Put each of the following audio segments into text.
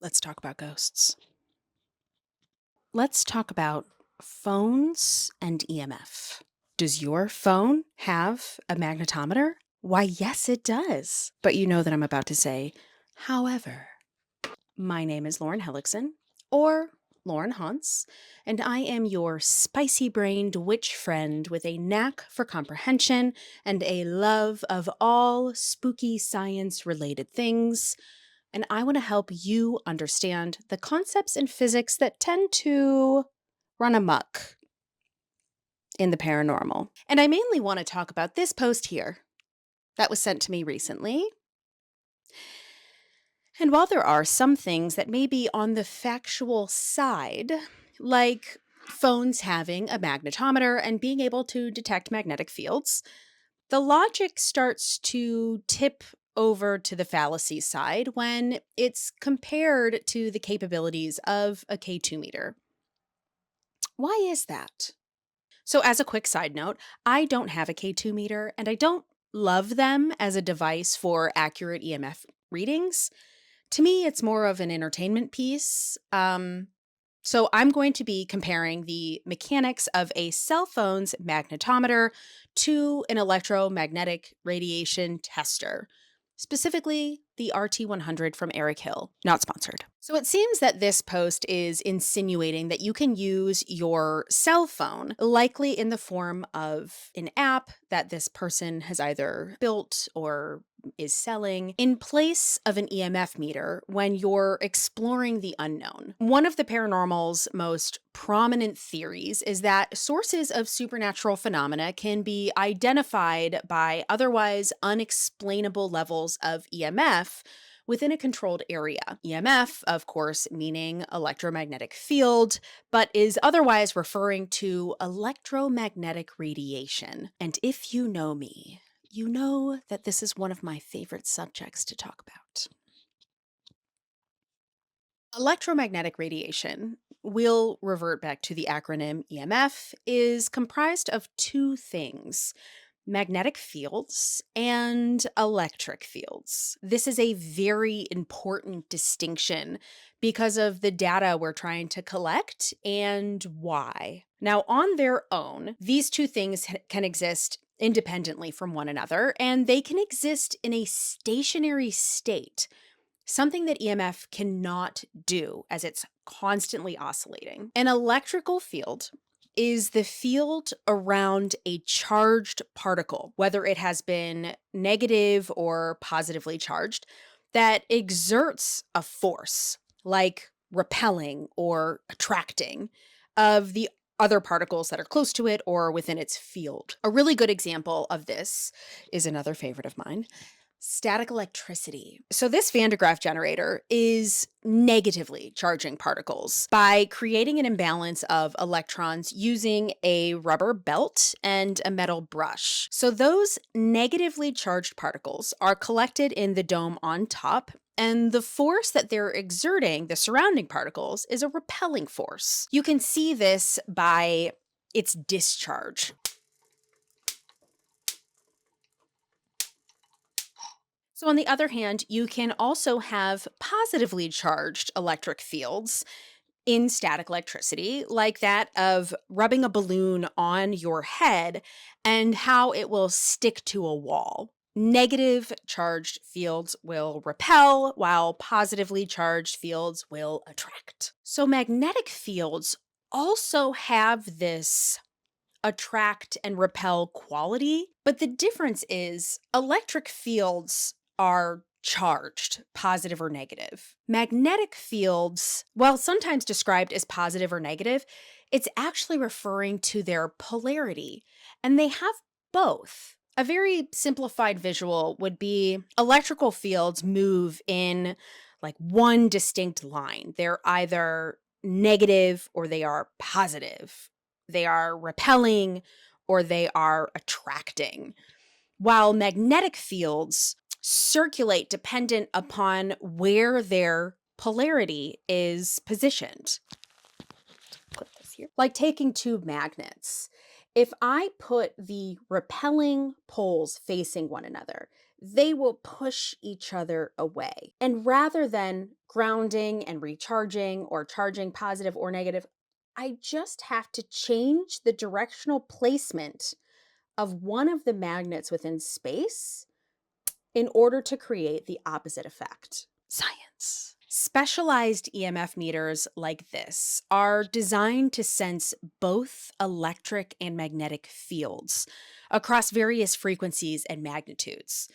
Let's talk about ghosts. Let's talk about phones and EMF. Does your phone have a magnetometer? Why, yes, it does. But you know that I'm about to say, however. My name is Lauren Hellickson, or Lauren Hantz, and I am your spicy brained witch friend with a knack for comprehension and a love of all spooky science related things. And I want to help you understand the concepts in physics that tend to run amok in the paranormal. And I mainly want to talk about this post here that was sent to me recently. And while there are some things that may be on the factual side, like phones having a magnetometer and being able to detect magnetic fields, the logic starts to tip over to the fallacy side when it's compared to the capabilities of a K2 meter. Why is that? So, as a quick side note, I don't have a K2 meter and I don't love them as a device for accurate EMF readings. To me, it's more of an entertainment piece. So I'm going to be comparing the mechanics of a cell phone's magnetometer to an electromagnetic radiation tester, specifically the RT100 from Eric Hill, not sponsored. So it seems that this post is insinuating that you can use your cell phone, likely in the form of an app that this person has either built or is selling, in place of an EMF meter when you're exploring the unknown. One of the paranormal's most prominent theories is that sources of supernatural phenomena can be identified by otherwise unexplainable levels of EMF within a controlled area. EMF, of course, meaning electromagnetic field, but is otherwise referring to electromagnetic radiation. And if you know me, you know that this is one of my favorite subjects to talk about. Electromagnetic radiation, we'll revert back to the acronym EMF, is comprised of two things: magnetic fields and electric fields. This is a very important distinction because of the data we're trying to collect and why. Now, on their own, these two things can exist independently from one another, and they can exist in a stationary state, something that EMF cannot do as it's constantly oscillating. An electrical field is the field around a charged particle, whether it has been negative or positively charged, that exerts a force, like repelling or attracting, of the other particles that are close to it or within its field. A really good example of this is another favorite of mine: static electricity. So this Van de Graaff generator is negatively charging particles by creating an imbalance of electrons using a rubber belt and a metal brush. So those negatively charged particles are collected in the dome on top, and the force that they're exerting the surrounding particles is a repelling force. You can see this by its discharge. So, on the other hand, you can also have positively charged electric fields in static electricity, like that of rubbing a balloon on your head and how it will stick to a wall. Negative charged fields will repel, while positively charged fields will attract. So, magnetic fields also have this attract and repel quality, but the difference is electric fields are charged, positive or negative. Magnetic fields, while sometimes described as positive or negative, it's actually referring to their polarity, and they have both. A very simplified visual would be electrical fields move in like one distinct line. They're either negative or they are positive. They are repelling or they are attracting. While magnetic fields circulate dependent upon where their polarity is positioned. Put this here. Like taking two magnets. If I put the repelling poles facing one another, they will push each other away. And rather than grounding and recharging or charging positive or negative, I just have to change the directional placement of one of the magnets within space in order to create the opposite effect. Science. Specialized EMF meters like this are designed to sense both electric and magnetic fields across various frequencies and magnitudes,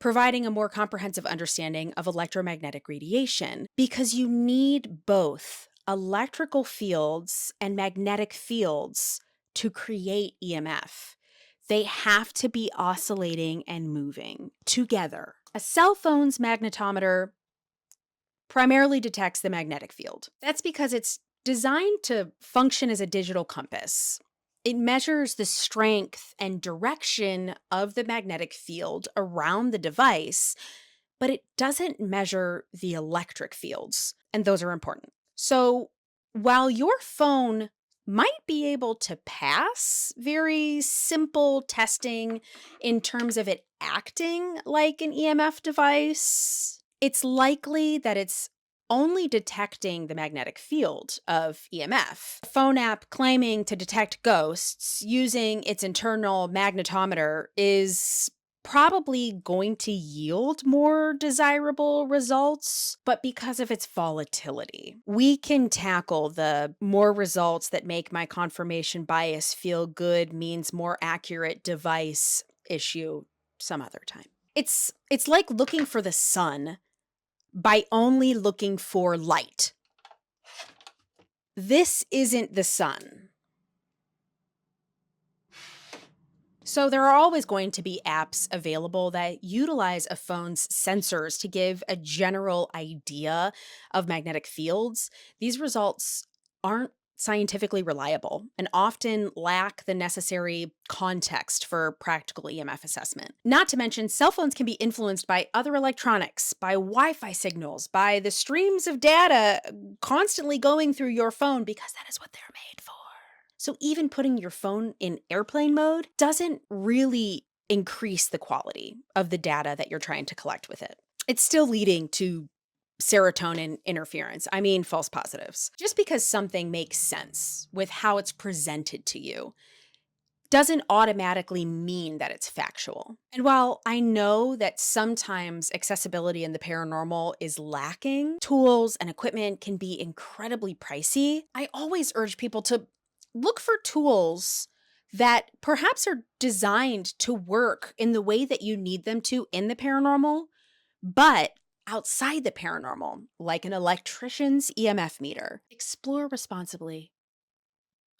providing a more comprehensive understanding of electromagnetic radiation because you need both electrical fields and magnetic fields to create EMF. They have to be oscillating and moving together. A cell phone's magnetometer primarily detects the magnetic field. That's because it's designed to function as a digital compass. It measures the strength and direction of the magnetic field around the device, but it doesn't measure the electric fields, and those are important. So while your phone might be able to pass very simple testing in terms of it acting like an EMF device, it's likely that it's only detecting the magnetic field of EMF. A phone app claiming to detect ghosts using its internal magnetometer is probably going to yield more desirable results, but because of its volatility, we can tackle the more results that make my confirmation bias feel good means more accurate device issue some other time. It's like looking for the sun by only looking for light. This isn't the sun. So there are always going to be apps available that utilize a phone's sensors to give a general idea of magnetic fields. These results aren't scientifically reliable and often lack the necessary context for practical EMF assessment. Not to mention, cell phones can be influenced by other electronics, by Wi-Fi signals, by the streams of data constantly going through your phone because that is what they're made for. So even putting your phone in airplane mode doesn't really increase the quality of the data that you're trying to collect with it. It's still leading to serotonin interference. I mean, false positives. Just because something makes sense with how it's presented to you doesn't automatically mean that it's factual. And while I know that sometimes accessibility in the paranormal is lacking, tools and equipment can be incredibly pricey, I always urge people to look for tools that perhaps are designed to work in the way that you need them to in the paranormal, but outside the paranormal, like an electrician's EMF meter. Explore responsibly,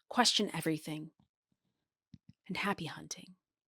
question everything, and happy hunting.